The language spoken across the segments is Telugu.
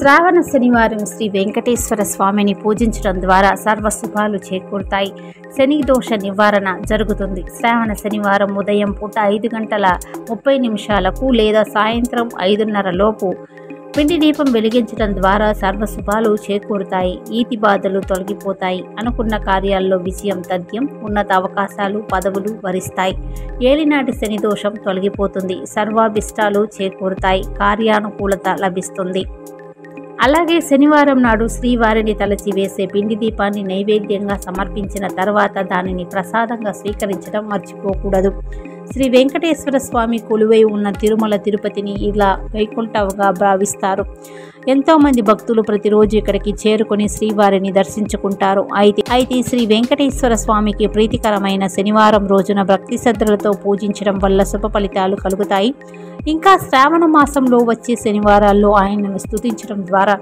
శ్రావణ శనివారం శ్రీ వెంకటేశ్వర స్వామిని పూజించడం ద్వారా సర్వశుభాలు చేకూరుతాయి. శని దోష నివారణ జరుగుతుంది. శ్రావణ శనివారం ఉదయం పూట 5:30 లేదా సాయంత్రం 5:30 లోపు పిండి దీపం వెలిగించడం ద్వారా సర్వశుభాలు చేకూరుతాయి. ఈతి బాధలు తొలగిపోతాయి. అనుకున్న కార్యాల్లో విజయం తథ్యం. ఉన్నత అవకాశాలు, పదవులు వరిస్తాయి. ఏలినాటి శని దోషం తొలగిపోతుంది. సర్వాభిష్టాలు చేకూరుతాయి. కార్యానుకూలత లభిస్తుంది. అలాగే శనివారం నాడు శ్రీవారిని తలచి వేసే పిండి దీపాన్ని నైవేద్యంగా సమర్పించిన తర్వాత దానిని ప్రసాదంగా స్వీకరించడం మర్చిపోకూడదు. శ్రీ వెంకటేశ్వర స్వామి కొలువై ఉన్న తిరుమల తిరుపతిని ఇలా వైకుంఠంగా భావిస్తారు. ఎంతోమంది భక్తులు ప్రతిరోజు ఇక్కడికి చేరుకొని శ్రీవారిని దర్శించుకుంటారు. అయితే శ్రీ వెంకటేశ్వర స్వామికి ప్రీతికరమైన శనివారం రోజున భక్తి శ్రద్ధలతో పూజించడం వల్ల శుభ ఫలితాలు కలుగుతాయి. ఇంకా శ్రావణ మాసంలో వచ్చే శనివారాల్లో ఆయనను స్తుతించడం ద్వారా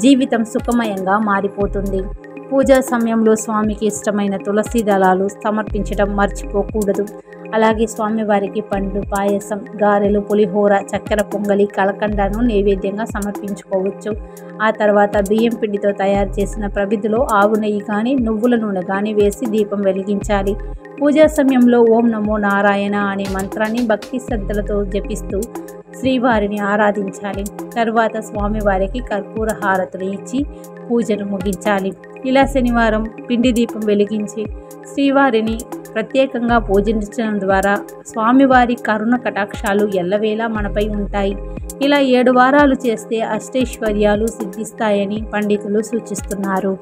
జీవితం సుఖమయంగా మారిపోతుంది. పూజా సమయంలో స్వామికి ఇష్టమైన తులసి దళాలు సమర్పించడం మర్చిపోకూడదు. అలాగే స్వామివారికి పండ్లు, పాయసం, గారెలు, పులిహోర, చక్కెర పొంగలి, కలకండను నైవేద్యంగా సమర్పించుకోవచ్చు. ఆ తర్వాత బియ్యం పిండితో తయారు చేసిన ప్రమిదలో ఆవు నెయ్యి కానీ నువ్వుల నూనె కానీ వేసి దీపం వెలిగించాలి. పూజా సమయంలో ఓం నమో నారాయణ అనే మంత్రాన్ని భక్తి శ్రద్ధలతో జపిస్తూ శ్రీవారిని ఆరాధించాలి. తరువాత స్వామివారికి కర్పూర హారతులు ఇచ్చి పూజను ముగించాలి. ఇలా శనివారం పిండి దీపం వెలిగించి శ్రీవారిని ప్రత్యేకంగా పూజించడం ద్వారా స్వామివారి కరుణ కటాక్షాలు ఎల్లవేళలా మనపై ఉంటాయి. ఇలా 7 వారాలు చేస్తే అష్టైశ్వర్యాలు సిద్ధిస్తాయని పండితులు సూచిస్తున్నారు.